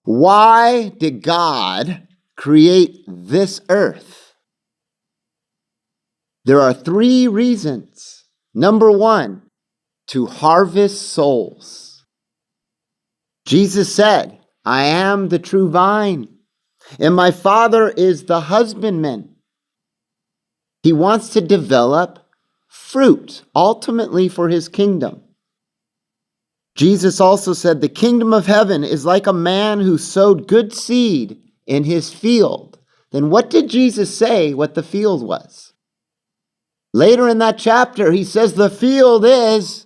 Why did God create this earth? There are 3 reasons. Number 1, to harvest souls. Jesus said, I am the true vine, and my Father is the husbandman. He wants to develop fruit, ultimately for his kingdom. Jesus also said, the kingdom of heaven is like a man who sowed good seed in his field. Then what did Jesus say what the field was? Later in that chapter, he says the field is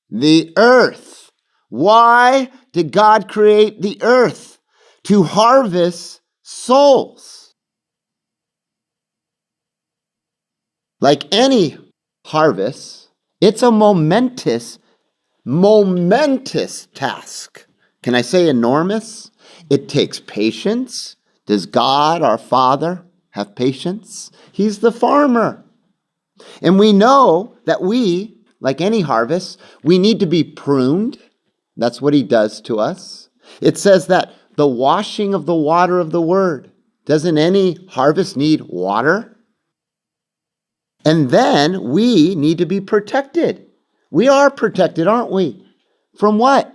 the earth. Why did God create the earth? To harvest souls. Like any harvest, it's a momentous task. Can I say enormous? It takes patience. Does God, our Father, have patience? He's the farmer. And we know that we, like any harvest, we need to be pruned. That's what he does to us. It says that the washing of the water of the word. Doesn't any harvest need water? And then we need to be protected. We are protected, aren't we? From what?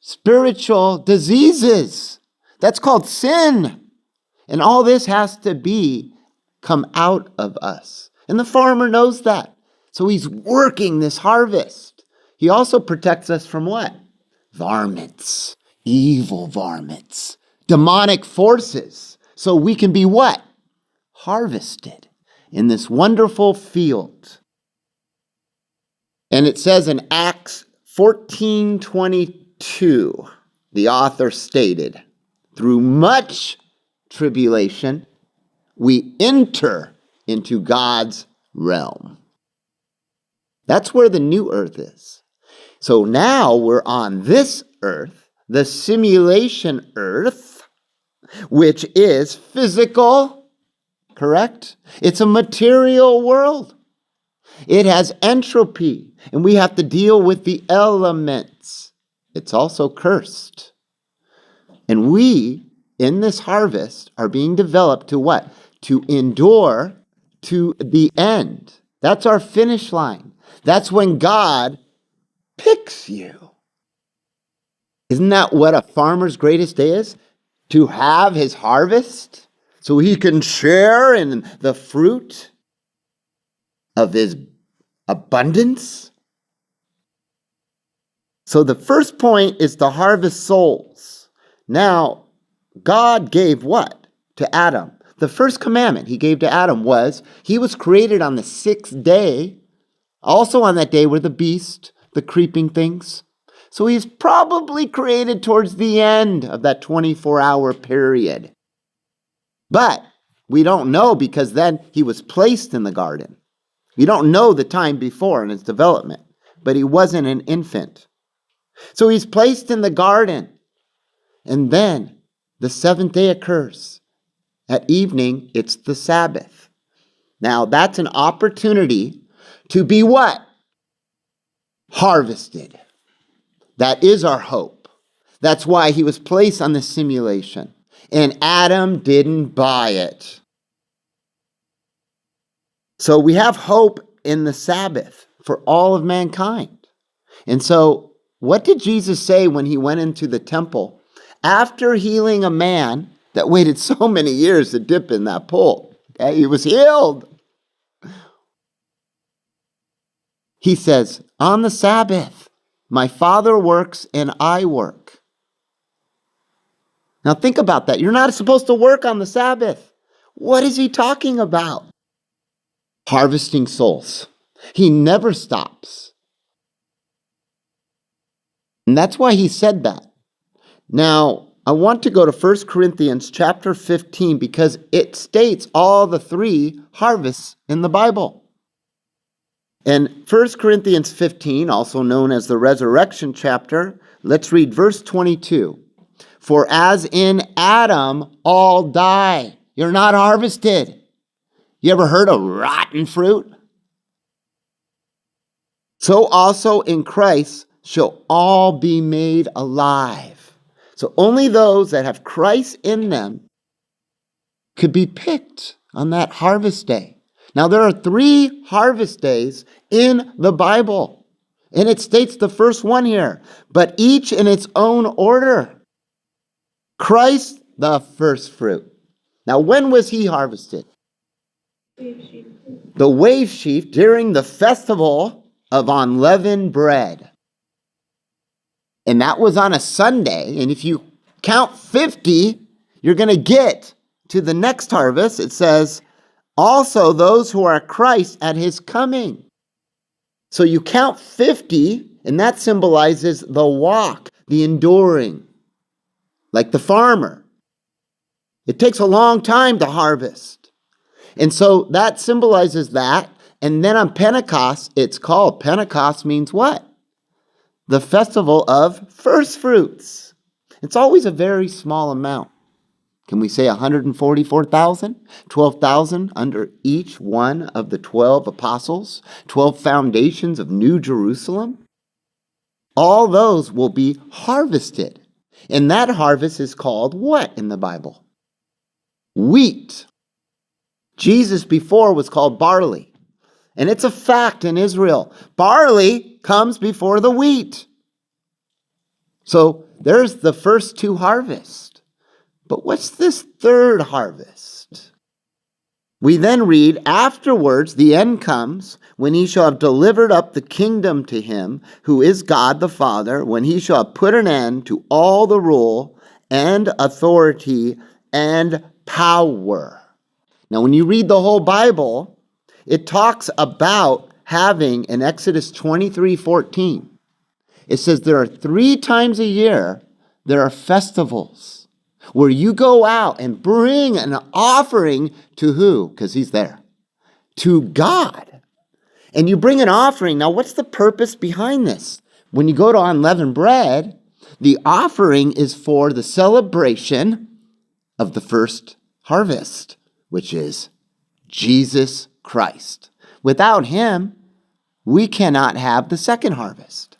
Spiritual diseases. That's called sin. And all this has to come out of us. And the farmer knows that. So he's working this harvest. He also protects us from what? Varmints, evil varmints, demonic forces. So we can be what? Harvested in this wonderful field. And it says in Acts 14:22, the author stated, through much tribulation, we enter into God's realm. That's where the new earth is. So now we're on this earth, the simulation earth, which is physical, correct? It's a material world. It has entropy, and we have to deal with the elements. It's also cursed. And we, in this harvest, are being developed to what? To endure to the end. That's our finish line. That's when God picks you. Isn't that what a farmer's greatest day is? To have his harvest so he can share in the fruit of his abundance. So the first point is to harvest souls. Now, God gave what to Adam? The first commandment he gave to Adam was he was created on the 6th day. Also on that day were the beast, the creeping things. So he's probably created towards the end of that 24-hour period. But we don't know because then he was placed in the garden. You don't know the time before in his development, but he wasn't an infant. So he's placed in the garden. And then the 7th day occurs. At evening, it's the Sabbath. Now, that's an opportunity to be what? Harvested. That is our hope. That's why he was placed on the simulation. And Adam didn't buy it. So we have hope in the Sabbath for all of mankind. And so what did Jesus say when he went into the temple after healing a man that waited so many years to dip in that pool? Okay, he was healed. He says, on the Sabbath, my Father works and I work. Now think about that. You're not supposed to work on the Sabbath. What is he talking about? Harvesting souls. He never stops. And that's why he said that. Now, I want to go to 1 Corinthians chapter 15 because it states all the 3 harvests in the Bible. In 1 Corinthians 15, also known as the resurrection chapter, let's read verse 22. For as in Adam all die. You're not harvested. You ever heard of rotten fruit? So also in Christ shall all be made alive. So only those that have Christ in them could be picked on that harvest day. Now, there are 3 harvest days in the Bible, and it states the first one here, but each in its own order. Christ, the first fruit. Now, when was he harvested? The wave sheaf during the festival of unleavened bread. And that was on a Sunday, and if you count 50, you're going to get to the next harvest. It says, also those who are Christ at his coming. So you count 50, and that symbolizes the walk, the enduring, like the farmer. It takes a long time to harvest. And so that symbolizes that. And then on Pentecost, it's called, Pentecost means what? The festival of first fruits. It's always a very small amount. Can we say 144,000? 12,000 under each one of the 12 apostles? 12 foundations of New Jerusalem? All those will be harvested. And that harvest is called what in the Bible? Wheat. Jesus before was called barley. And it's a fact in Israel. Barley comes before the wheat. So there's the first 2 harvests. But what's this third harvest? We then read, afterwards the end comes, when he shall have delivered up the kingdom to him, who is God the Father, when he shall have put an end to all the rule and authority and power. Now, when you read the whole Bible, it talks about having, in Exodus 23:14, it says there are 3 times a year, there are festivals where you go out and bring an offering to who? Because he's there. To God. And you bring an offering. Now, what's the purpose behind this? When you go to unleavened bread, the offering is for the celebration of the first harvest, which is Jesus Christ. Without him, we cannot have the second harvest.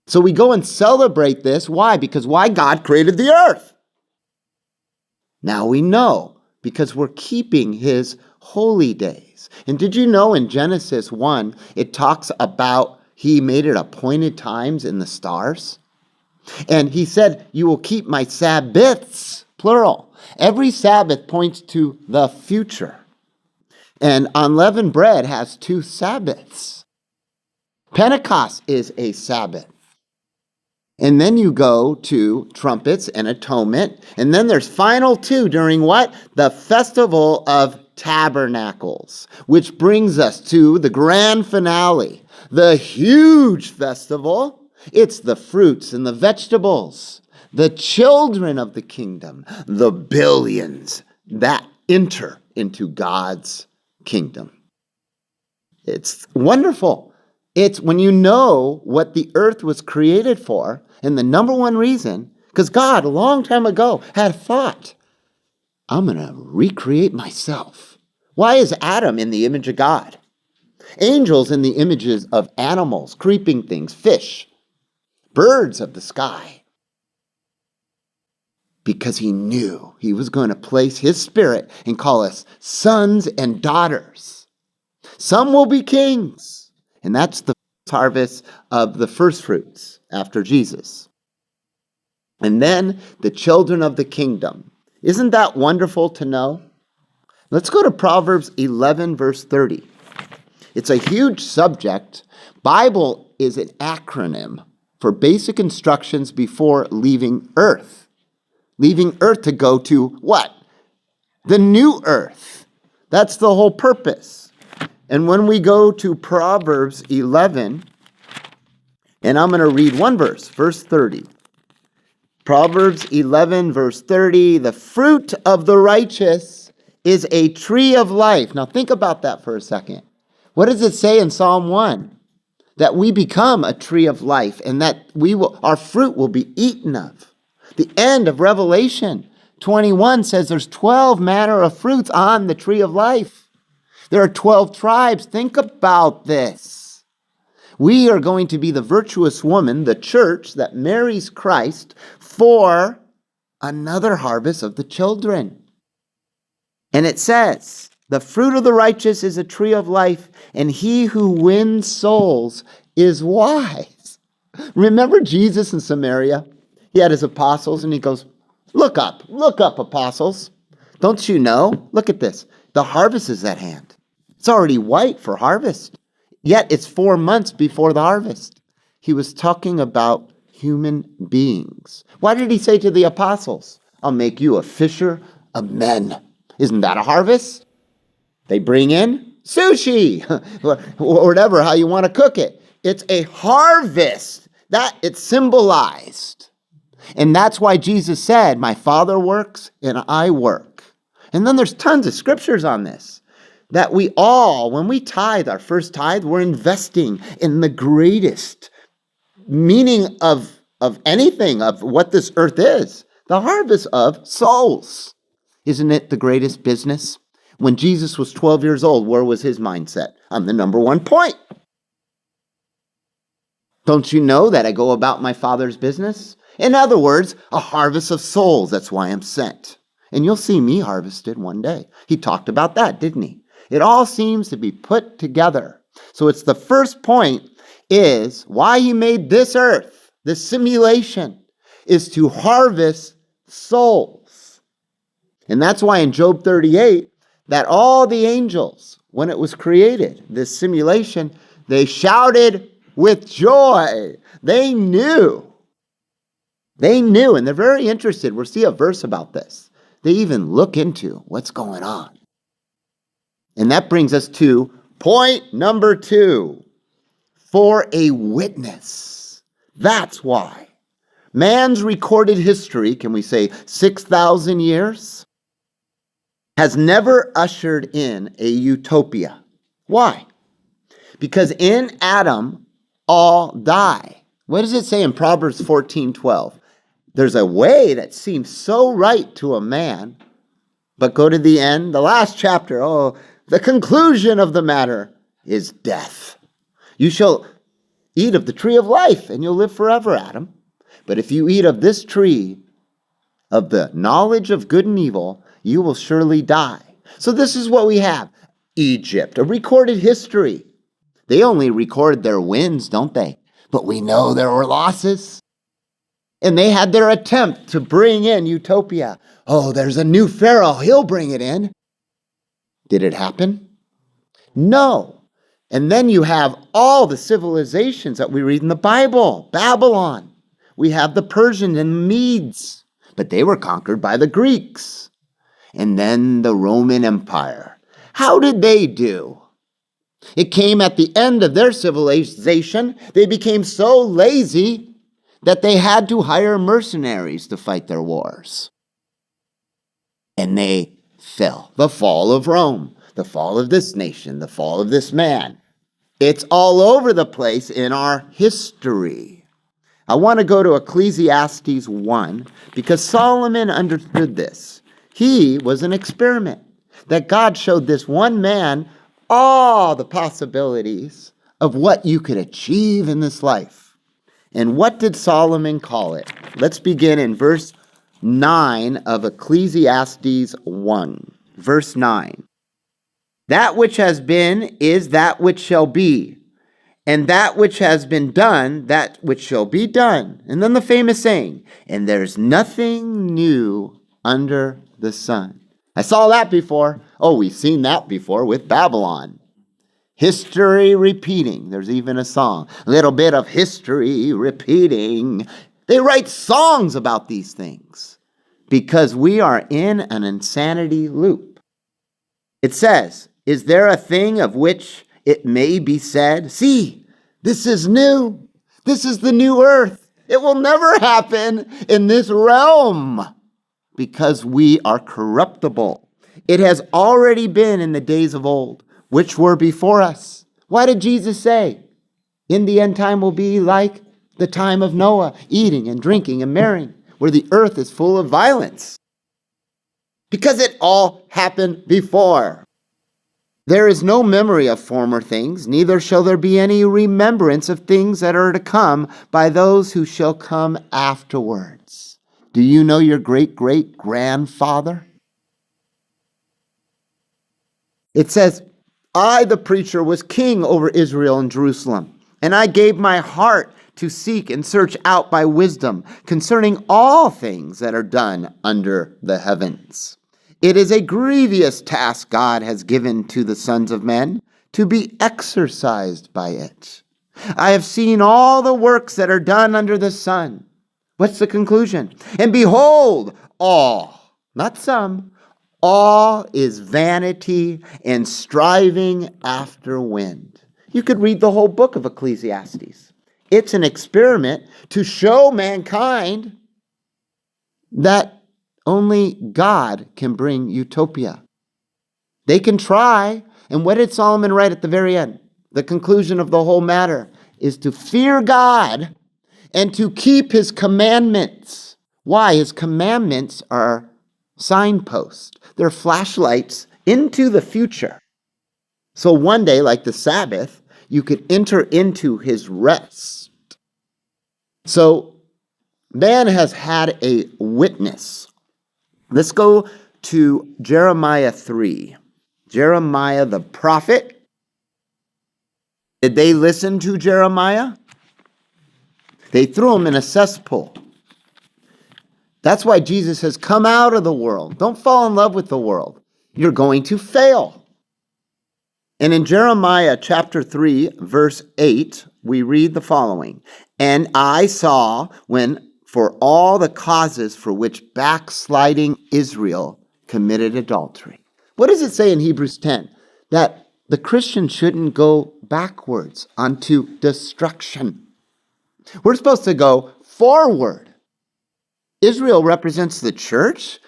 So we go and celebrate this. Why? Because why? God created the earth. Now we know, because we're keeping his holy days. And did you know in Genesis 1, it talks about he made it appointed times in the stars? And he said, you will keep my Sabbaths, plural. Every Sabbath points to the future. And unleavened bread has 2 Sabbaths. Pentecost is a Sabbath. And then you go to trumpets and atonement. And then there's final 2 during what? The festival of Tabernacles, which brings us to the grand finale, the huge festival. It's the fruits and the vegetables, the children of the kingdom, the billions that enter into God's kingdom. It's wonderful. It's when you know what the earth was created for, and the number one reason, because God a long time ago had thought, I'm going to recreate myself. Why is Adam in the image of God? Angels in the images of animals, creeping things, fish, birds of the sky. Because he knew he was going to place his spirit and call us sons and daughters. Some will be kings. And that's the harvest of the first fruits after Jesus. And then the children of the kingdom. Isn't that wonderful to know? Let's go to Proverbs 11, verse 30. It's a huge subject. Bible is an acronym for basic instructions before leaving earth. Leaving earth to go to what? The new earth. That's the whole purpose. And when we go to Proverbs 11, and I'm going to read one verse, verse 30. Proverbs 11, verse 30, the fruit of the righteous is a tree of life. Now think about that for a second. What does it say in Psalm 1? That we become a tree of life and that our fruit will be eaten of. The end of Revelation 21 says there's 12 manner of fruits on the tree of life. There are 12 tribes. Think about this. We are going to be the virtuous woman, the church that marries Christ for another harvest of the children. And it says, the fruit of the righteous is a tree of life, and he who wins souls is wise. Remember Jesus in Samaria? He had his apostles, and he goes, look up, apostles. Don't you know? Look at this. The harvest is at hand. It's already white for harvest. Yet it's 4 months before the harvest. He was talking about human beings. Why did he say to the apostles, I'll make you a fisher of men? Isn't that a harvest? They bring in sushi or whatever, how you want to cook it. It's a harvest that it's symbolized. And that's why Jesus said, my Father works and I work. And then there's tons of scriptures on this. That we all, when we tithe, our first tithe, we're investing in the greatest meaning of anything, of what this earth is. The harvest of souls. Isn't it the greatest business? When Jesus was 12 years old, where was his mindset? On the number one point. Don't you know that I go about my Father's business? In other words, a harvest of souls. That's why I'm sent. And you'll see me harvested one day. He talked about that, didn't he? It all seems to be put together. So it's the first point is why he made this earth, this simulation, is to harvest souls. And that's why in Job 38, that all the angels, when it was created, this simulation, they shouted with joy. They knew, and they're very interested. We'll see a verse about this. They even look into what's going on. And that brings us to point number 2. For a witness. That's why. Man's recorded history, can we say 6,000 years, has never ushered in a utopia. Why? Because in Adam, all die. What does it say in Proverbs 14:12? There's a way that seems so right to a man, but go to the end, the last chapter, the conclusion of the matter is death. You shall eat of the tree of life, and you'll live forever, Adam. But if you eat of this tree, of the knowledge of good and evil, you will surely die. So this is what we have. Egypt, a recorded history. They only record their wins, don't they? But we know there were losses. And they had their attempt to bring in utopia. There's a new Pharaoh. He'll bring it in. Did it happen? No. And then you have all the civilizations that we read in the Bible. Babylon. We have the Persians and the Medes. But they were conquered by the Greeks. And then the Roman Empire. How did they do? It came at the end of their civilization. They became so lazy that they had to hire mercenaries to fight their wars. And they fell. The fall of Rome, the fall of this nation, the fall of this man. It's all over the place in our history. I want to go to Ecclesiastes 1 because Solomon understood this. He was an experiment that God showed this one man all the possibilities of what you could achieve in this life. And what did Solomon call it? Let's begin in verse 9 of Ecclesiastes 1. Verse 9. That which has been is that which shall be, and that which has been done, that which shall be done. And then the famous saying, and there's nothing new under the sun. I saw that before. We've seen that before with Babylon. History repeating. There's even a song. A little bit of history repeating. They write songs about these things because we are in an insanity loop. It says, is there a thing of which it may be said, see, this is new. This is the new earth. It will never happen in this realm because we are corruptible. It has already been in the days of old, which were before us. Why did Jesus say, in the end time will be like the time of Noah, eating and drinking and marrying, where the earth is full of violence? Because it all happened before. There is no memory of former things, neither shall there be any remembrance of things that are to come by those who shall come afterwards. Do you know your great-great-grandfather? It says, I, the preacher, was king over Israel and Jerusalem, and I gave my heart to seek and search out by wisdom concerning all things that are done under the heavens. It is a grievous task God has given to the sons of men to be exercised by it. I have seen all the works that are done under the sun. What's the conclusion? And behold, all, not some, all is vanity and striving after wind. You could read the whole book of Ecclesiastes. It's an experiment to show mankind that only God can bring utopia. They can try. And what did Solomon write at the very end? The conclusion of the whole matter is to fear God and to keep his commandments. Why? His commandments are signposts. They're flashlights into the future. So one day, like the Sabbath, you could enter into his rest. So man has had a witness. Let's go to Jeremiah 3. Jeremiah the prophet. Did they listen to Jeremiah? They threw him in a cesspool. That's why Jesus has come out of the world. Don't fall in love with the world. You're going to fail. And in Jeremiah chapter 3, verse 8, we read the following. And I saw when for all the causes for which backsliding Israel committed adultery. What does it say in Hebrews 10? That the Christian shouldn't go backwards unto destruction. We're supposed to go forward. Israel represents the church?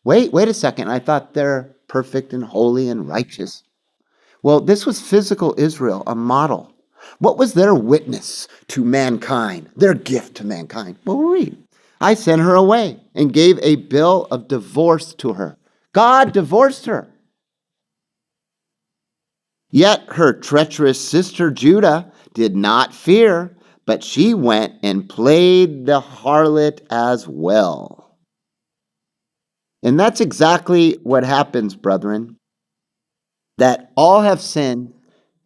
Wait a second. I thought they're perfect and holy and righteous. Well, this was physical Israel, a model. What was their witness to mankind, their gift to mankind? Well, we'll read. I sent her away and gave a bill of divorce to her. God divorced her. Yet her treacherous sister Judah did not fear, but she went and played the harlot as well. And that's exactly what happens, brethren, that all have sinned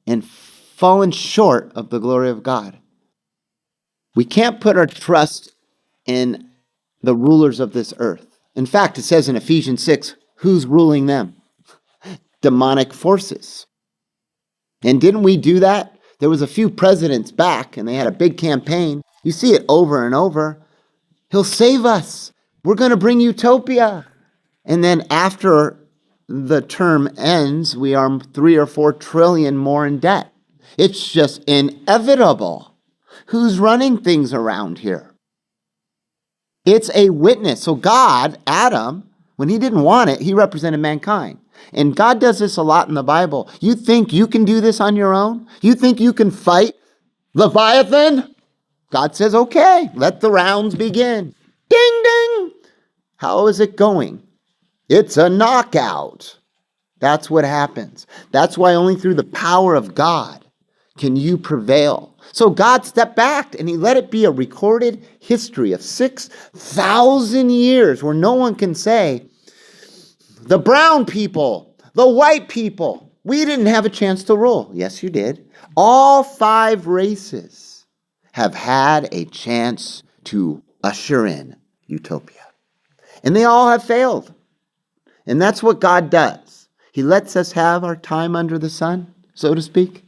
and fallen short of the glory of God. We can't put our trust in the rulers of this earth. In fact, it says in Ephesians 6, who's ruling them? Demonic forces. And didn't we do that? There was a few presidents back, and they had a big campaign. You see it over and over. He'll save us. We're going to bring utopia. And then after the term ends, we are 3 or 4 trillion more in debt. It's just inevitable. Who's running things around here? It's a witness. So God, Adam, when he didn't want it, he represented mankind. And God does this a lot in the Bible. You think you can do this on your own? You think you can fight Leviathan? God says, okay, let the rounds begin. Ding, ding. How is it going? It's a knockout. That's what happens. That's why only through the power of God can you prevail. So God stepped back and he let it be a recorded history of 6,000 years where no one can say, the brown people, the white people, we didn't have a chance to rule. Yes, you did. All 5 races have had a chance to usher in utopia. And they all have failed. And that's what God does. He lets us have our time under the sun, so to speak.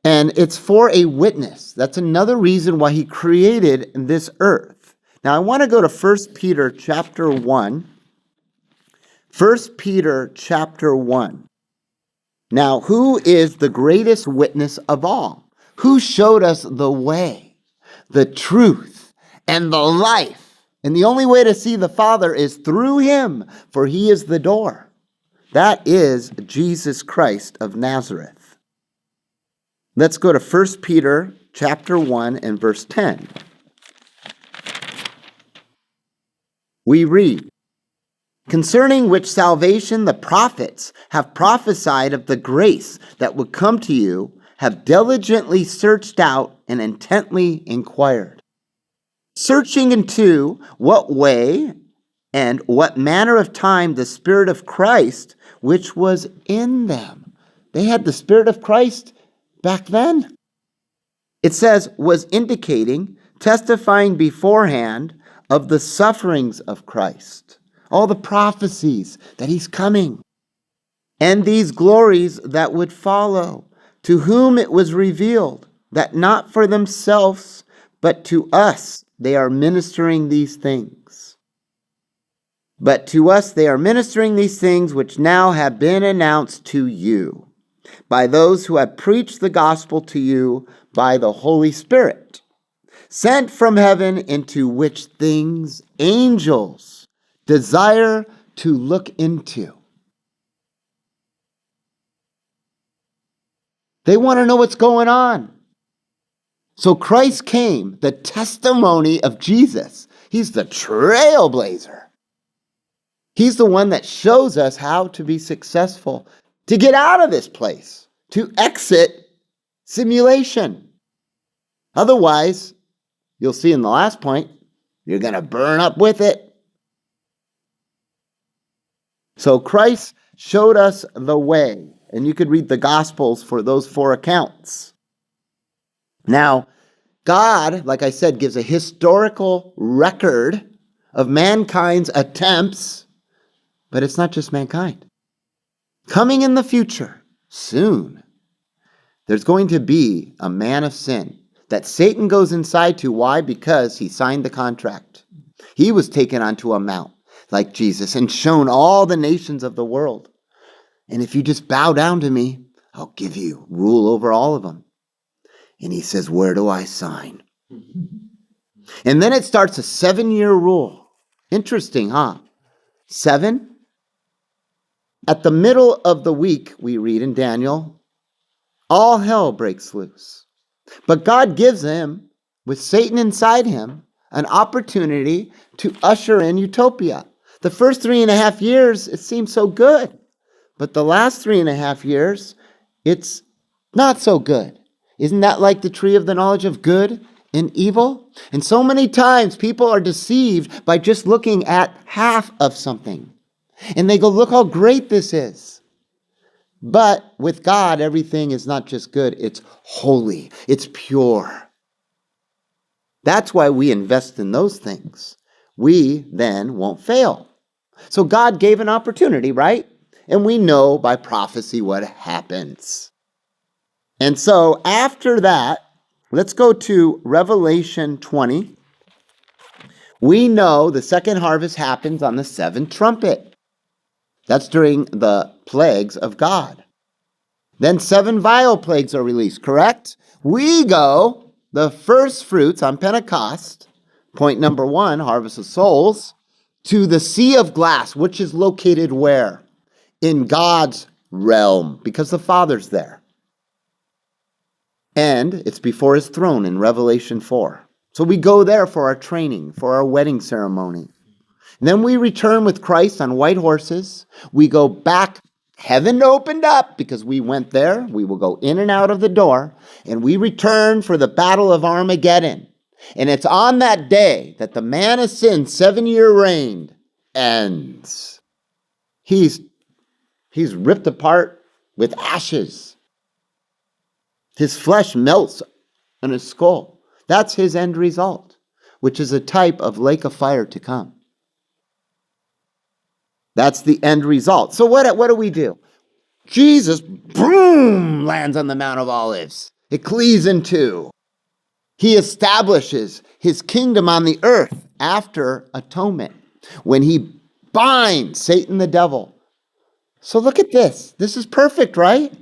And it's for a witness. That's another reason why he created this earth. Now I want to go to 1 Peter chapter 1. 1 Peter chapter 1. Now, who is the greatest witness of all? Who showed us the way, the truth, and the life? And the only way to see the Father is through him, for he is the door. That is Jesus Christ of Nazareth. Let's go to 1 Peter chapter 1 and verse 10. We read, concerning which salvation the prophets have prophesied of the grace that would come to you, have diligently searched out and intently inquired, searching into what way and what manner of time the Spirit of Christ which was in them. They had the Spirit of Christ back then. It says, was indicating, testifying beforehand of the sufferings of Christ, all the prophecies that he's coming, and these glories that would follow, to whom it was revealed that not for themselves, but to us they are ministering these things. But to us they are ministering these things which now have been announced to you by those who have preached the gospel to you by the Holy Spirit, sent from heaven, into which things angels desire to look into. They want to know what's going on. So Christ came, the testimony of Jesus. He's the trailblazer. He's the one that shows us how to be successful, to get out of this place, to exit simulation. Otherwise, you'll see in the last point, you're going to burn up with it. So Christ showed us the way, and you could read the Gospels for those 4 accounts. Now, God, like I said, gives a historical record of mankind's attempts, but it's not just mankind. Coming in the future, soon, there's going to be a man of sin that Satan goes inside to. Why? Because he signed the contract. He was taken onto a mount like Jesus and shown all the nations of the world. And if you just bow down to me, I'll give you rule over all of them. And he says, where do I sign? And then it starts a 7-year rule. Interesting, huh? 7. At the middle of the week, we read in Daniel, all hell breaks loose. But God gives him, with Satan inside him, an opportunity to usher in utopia. The first 3.5 years, it seems so good. But the last 3.5 years, it's not so good. Isn't that like the tree of the knowledge of good and evil? And so many times people are deceived by just looking at half of something. And they go, look how great this is. But with God, everything is not just good, it's holy, it's pure. That's why we invest in those things. We then won't fail. So God gave an opportunity, right? And we know by prophecy what happens. And so after that, let's go to Revelation 20. We know the second harvest happens on the 7th trumpet. That's during the plagues of God. Then 7 vial plagues are released, correct? We go, the first fruits on Pentecost, point number 1, harvest of souls, to the sea of glass, which is located where? In God's realm, because the Father's there. And it's before his throne in Revelation 4. So we go there for our training, for our wedding ceremony. And then we return with Christ on white horses. We go back, heaven opened up because we went there. We will go in and out of the door. And we return for the battle of Armageddon. And it's on that day that the man of sin, 7-year reign, ends. He's ripped apart with ashes. His flesh melts on his skull. That's his end result, which is a type of lake of fire to come. That's the end result. So what do we do? Jesus, boom, lands on the Mount of Olives. It cleaves in two. He establishes his kingdom on the earth after atonement, when he binds Satan the devil. So look at this. This is perfect, right?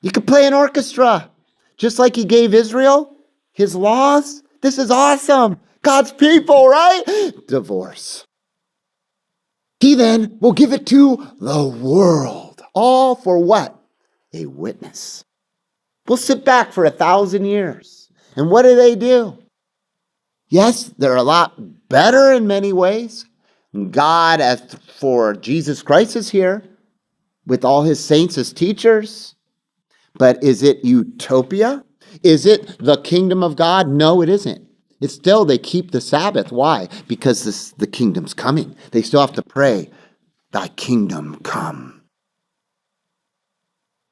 You could play an orchestra, just like he gave Israel his laws. This is awesome. God's people, right? Divorce. He then will give it to the world. All for what? A witness. We'll sit back for 1,000 years. And what do? Yes, they're a lot better in many ways. God, as for Jesus Christ, is here with all his saints as teachers. But is it utopia? Is it the kingdom of God? No, it isn't. It's still, they keep the Sabbath. Why? Because the kingdom's coming. They still have to pray, thy kingdom come.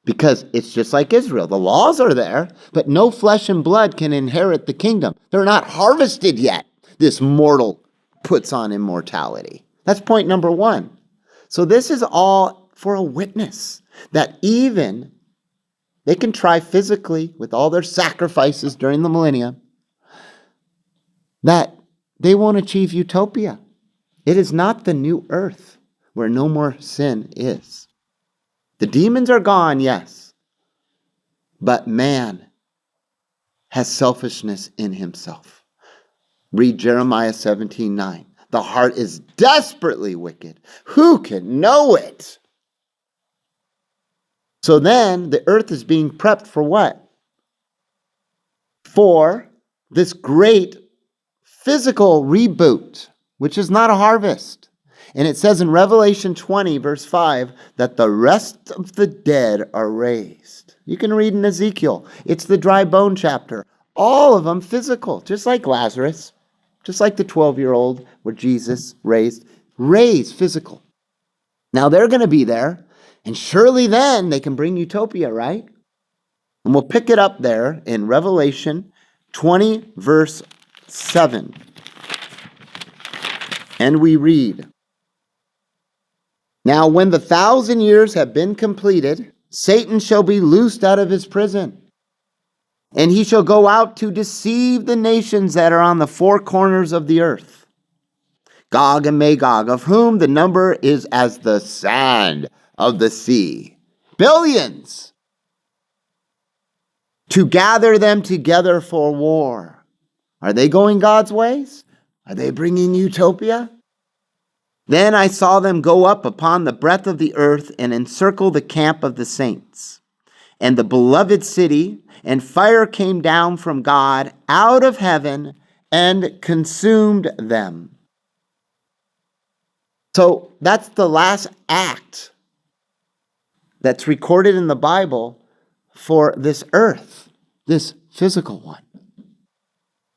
Because it's just like Israel. The laws are there, but no flesh and blood can inherit the kingdom. They're not harvested yet. This mortal puts on immortality. That's point number one. So this is all for a witness that even they can try physically with all their sacrifices during the millennium, that they won't achieve utopia. It is not the new earth where no more sin is. The demons are gone, yes, but man has selfishness in himself. Read Jeremiah 17:9. The heart is desperately wicked. Who can know it? So then the earth is being prepped for what? For this great physical reboot, which is not a harvest. And it says in Revelation 20, verse 5, that the rest of the dead are raised. You can read in Ezekiel. It's the dry bone chapter. All of them physical, just like Lazarus, just like the 12-year-old where Jesus raised physical. Now they're going to be there, and surely then they can bring utopia, right? And we'll pick it up there in Revelation 20, verse 7. And we read, now when the 1,000 years have been completed, Satan shall be loosed out of his prison, and he shall go out to deceive the nations that are on the four corners of the earth, Gog and Magog, of whom the number is as the sand of the sea. Billions. To gather them together for war. Are they going God's ways? Are they bringing utopia? Then I saw them go up upon the breadth of the earth and encircle the camp of the saints and the beloved city, and fire came down from God out of heaven and consumed them. So that's the last act that's recorded in the Bible for this earth, this physical one.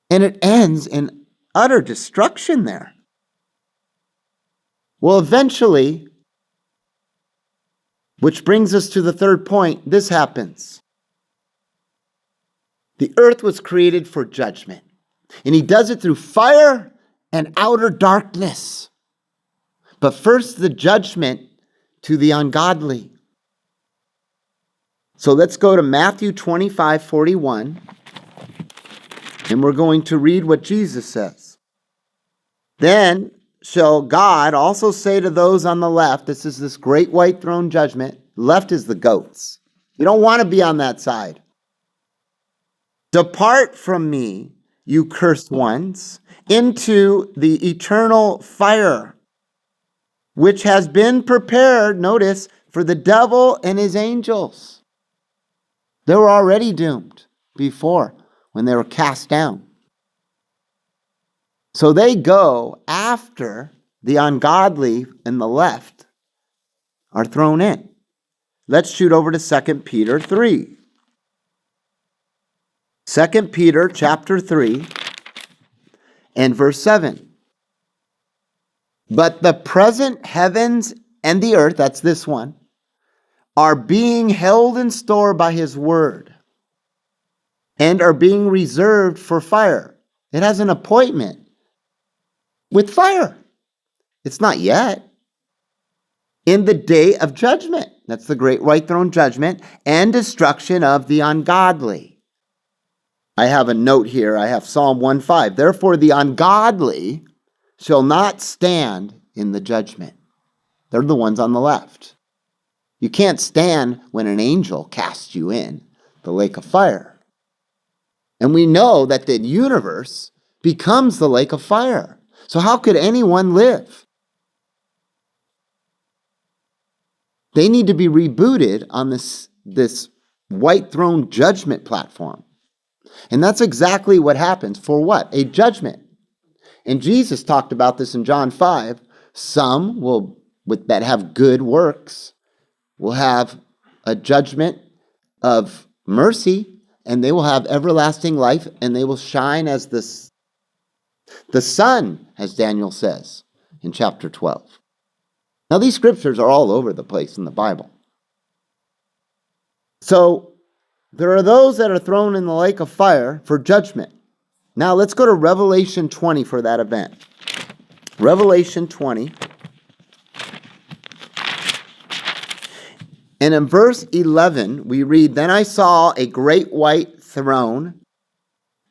And it ends in utter destruction there. Well, eventually, which brings us to the third point, this happens. The earth was created for judgment, and he does it through fire and outer darkness. But first, the judgment to the ungodly. So let's go to Matthew 25:41, and we're going to read what Jesus says. Then shall God also say to those on the left, this is this great white throne judgment, left is the goats. You don't want to be on that side. Depart from me, you cursed ones, into the eternal fire, which has been prepared, notice, for the devil and his angels. They were already doomed before when they were cast down. So they go after the ungodly in the left are thrown in. Let's shoot over to 2 Peter 3. 2 Peter chapter 3 and verse 7. But the present heavens and the earth, that's this one, are being held in store by his word and are being reserved for fire. It has an appointment with fire. It's not yet. In the day of judgment. That's the great white throne judgment and destruction of the ungodly. I have a note here. I have Psalm 1:5. Therefore the ungodly shall not stand in the judgment. They're the ones on the left. You can't stand when an angel casts you in the lake of fire. And we know that the universe becomes the lake of fire. So how could anyone live? They need to be rebooted on this white throne judgment platform. And that's exactly what happens. For what? A judgment. And Jesus talked about this in John 5. Some that have good works will have a judgment of mercy, and they will have everlasting life, and they will shine as the sun, as Daniel says in chapter 12. Now, these scriptures are all over the place in the Bible. So, there are those that are thrown in the lake of fire for judgment. Now, let's go to Revelation 20 for that event. Revelation 20. And in verse 11, we read, "Then I saw a great white throne,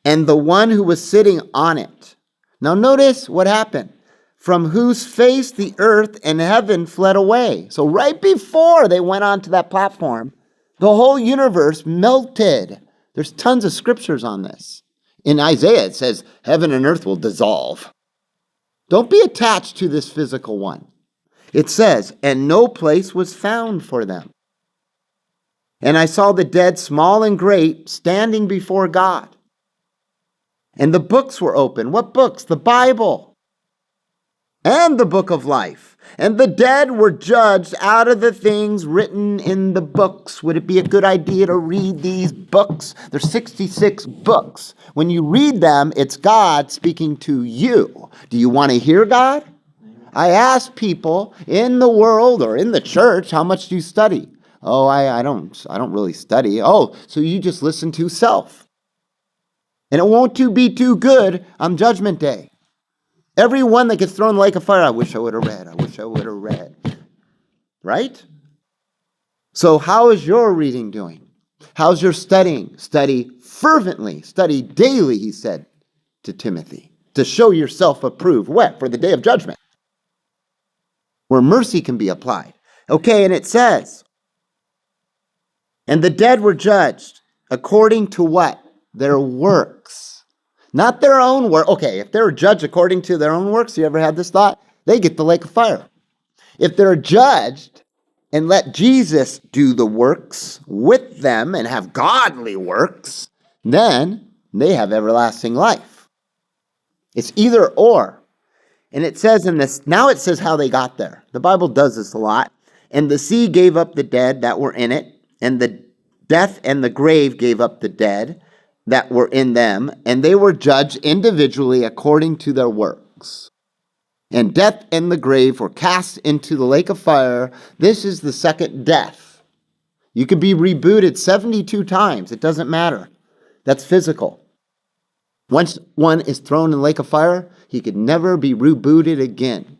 and the one who was sitting on it." Now notice what happened. "From whose face the earth and heaven fled away." So right before they went onto that platform, the whole universe melted. There's tons of scriptures on this. In Isaiah, it says, heaven and earth will dissolve. Don't be attached to this physical one. It says, "And no place was found for them. And I saw the dead, small and great, standing before God. And the books were open." What books? The Bible. "And the book of life. And the dead were judged out of the things written in the books." Would it be a good idea to read these books? There's 66 books. When you read them, it's God speaking to you. Do you want to hear God? I ask people in the world or in the church, how much do you study? "Oh, I don't really study." "Oh, so you just listen to self. And it won't be too good on Judgment Day. Everyone that gets thrown in the lake of fire, "I wish I would have read. I wish I would have read." Right? So how is your reading doing? How's your studying? Study fervently. Study daily, he said to Timothy, to show yourself approved. What? For the day of judgment, where mercy can be applied. Okay, and it says, "And the dead were judged according to" what? Their works. Not their own work. Okay, if they're judged according to their own works, you ever had this thought? They get the lake of fire. If they're judged and let Jesus do the works with them and have godly works, then they have everlasting life. It's either or. And it says in this, now it says how they got there. The Bible does this a lot. "And the sea gave up the dead that were in it, and the death and the grave gave up the dead that were in them, and they were judged individually according to their works. And death and the grave were cast into the lake of fire." This is the second death. You could be rebooted 72 times. It doesn't matter. That's physical. Once one is thrown in the lake of fire, he could never be rebooted again.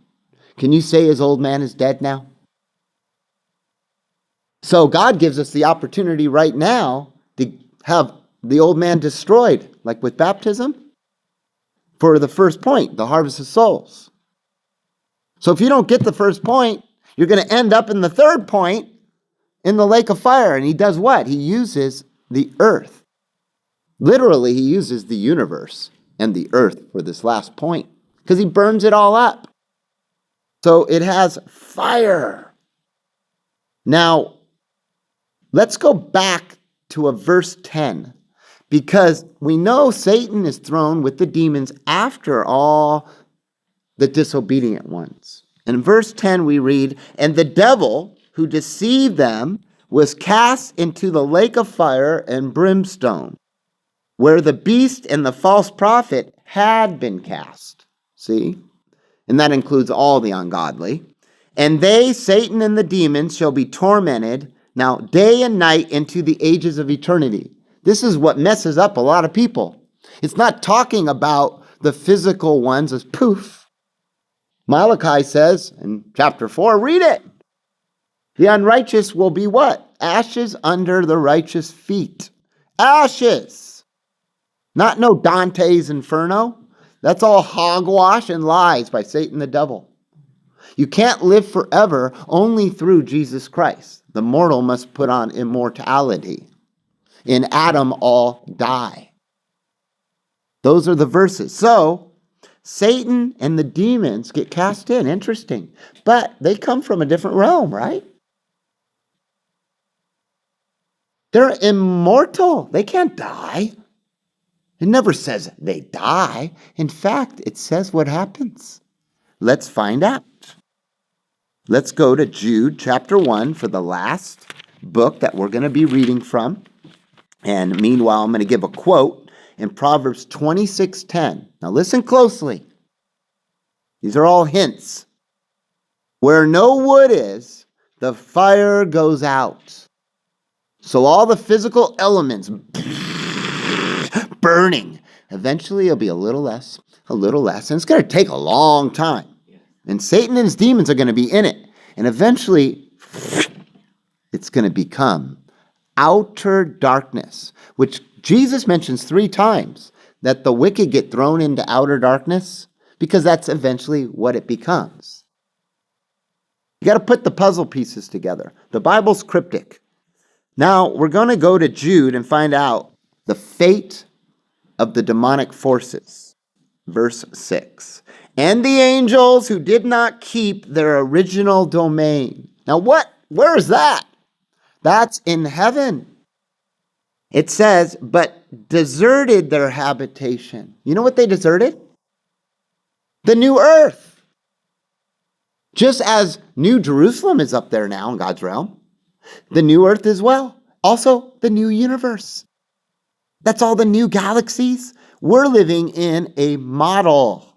Can you say his old man is dead now? So God gives us the opportunity right now to have the old man destroyed, like with baptism, for the first point, the harvest of souls. So if you don't get the first point, you're going to end up in the third point in the lake of fire. And he does what? He uses the earth. Literally, he uses the universe and the earth for this last point because he burns it all up. So it has fire. Now, let's go back to a verse 10, because we know Satan is thrown with the demons after all the disobedient ones. In verse 10 we read, "And the devil who deceived them was cast into the lake of fire and brimstone, where the beast and the false prophet had been cast." See? And that includes all the ungodly. "And they, Satan and the demons, shall be tormented now day and night into the ages of eternity." This is what messes up a lot of people. It's not talking about the physical ones as poof. Malachi says in chapter 4, read it. The unrighteous will be what? Ashes under the righteous feet. Ashes. Not no Dante's Inferno. That's all hogwash and lies by Satan the devil. You can't live forever only through Jesus Christ. The mortal must put on immortality. In Adam all die. Those are the verses. So, Satan and the demons get cast in. Interesting. But they come from a different realm, right? They're immortal. They can't die. It never says they die. In fact, it says what happens. Let's find out. Let's go to Jude chapter 1 for the last book that we're going to be reading from. And meanwhile, I'm going to give a quote in Proverbs 26:10. Now listen closely. These are all hints. Where no wood is, the fire goes out. So all the physical elements burning. Eventually it'll be a little less. And it's going to take a long time. And Satan and his demons are going to be in it. And eventually it's going to become outer darkness, which Jesus mentions 3 times, that the wicked get thrown into outer darkness, because that's eventually what it becomes. You got to put the puzzle pieces together. The Bible's cryptic. Now, we're going to go to Jude and find out the fate of the demonic forces. Verse 6. And the angels who did not keep their original domain. Now, where is that? That's in heaven. It says, but deserted their habitation. You know what they deserted? The new earth. Just as New Jerusalem is up there now in God's realm, the new earth as well. Also, the new universe. That's all the new galaxies. We're living in a model.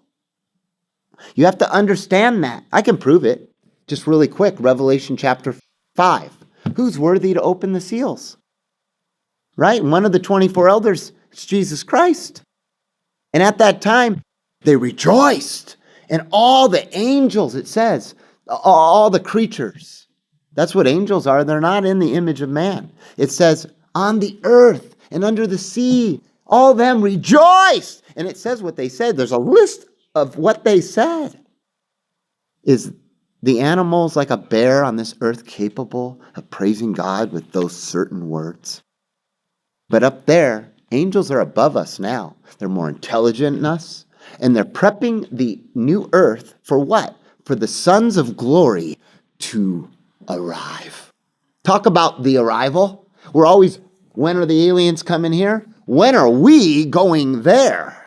You have to understand that. I can prove it. Just really quick, Revelation chapter 5. Who's worthy to open the seals? Right? One of the 24 elders is Jesus Christ. And at that time, they rejoiced. And all the angels, it says, all the creatures. That's what angels are. They're not in the image of man. It says, on the earth and under the sea, all them rejoiced. And it says what they said. There's a list of what they said. Is the animals like a bear on this earth capable of praising God with those certain words? But up there, angels are above us now. They're more intelligent than us. And they're prepping the new earth for what? For the sons of glory to arrive. Talk about the arrival. We're always, when are the aliens coming here? When are we going there?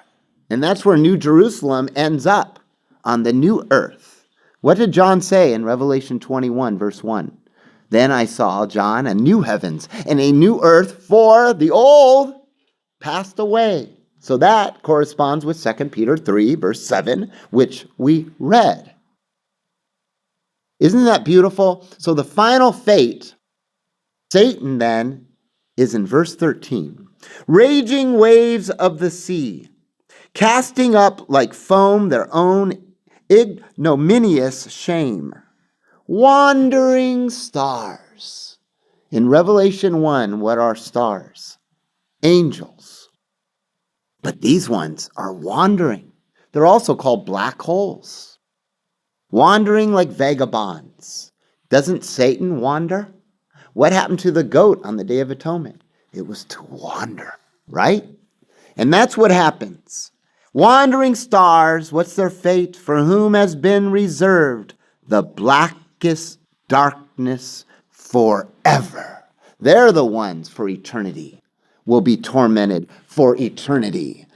And that's where New Jerusalem ends up, on the new earth. What did John say in Revelation 21, verse 1? Then I saw, John, a new heavens and a new earth, for the old passed away. So that corresponds with 2 Peter 3, verse 7, which we read. Isn't that beautiful? So the final fate, Satan then, is in verse 13. Raging waves of the sea, casting up like foam their own ignominious shame. Wandering stars. In Revelation 1, what are stars? Angels. But these ones are wandering. They're also called black holes. Wandering like vagabonds. Doesn't Satan wander? What happened to the goat on the Day of Atonement? It was to wander, right? And that's what happens. Wandering stars, what's their fate? For whom has been reserved the blackest darkness forever. They're the ones for eternity. Will be tormented for eternity.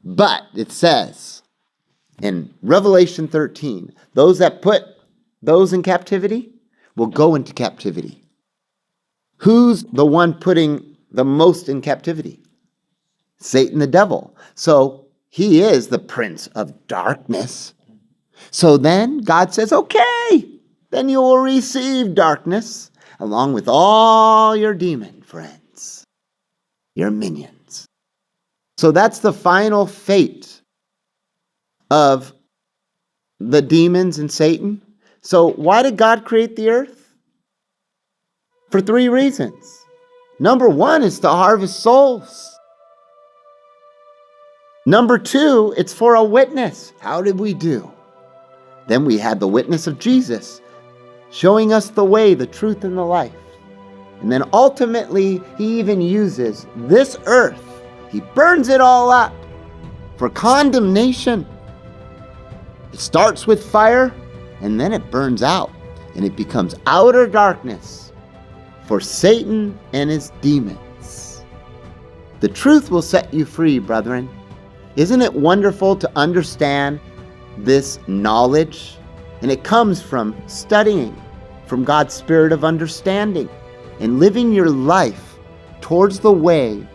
But it says in Revelation 13, those that put those in captivity will go into captivity. Who's the one putting the most in captivity? Satan the devil. So he is the prince of darkness. So then God says, okay, then you will receive darkness along with all your demon friends, your minions. So that's the final fate of the demons and Satan. So why did God create the earth? For 3 reasons. Number 1 is to harvest souls. Number 2, it's for a witness. How did we do? Then we had the witness of Jesus, showing us the way, the truth, and the life. And then ultimately, he even uses this earth. He burns it all up for condemnation. It starts with fire, and then it burns out, and it becomes outer darkness for Satan and his demons. The truth will set you free, brethren. Isn't it wonderful to understand this knowledge And it comes from studying, from God's Spirit of understanding, and living your life towards the way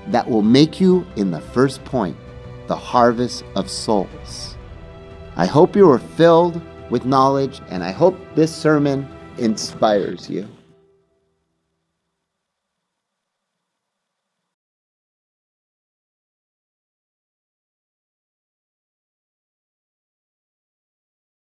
that will make you, in the first point, the harvest of souls. I hope you are filled with knowledge, and I hope this sermon inspires you.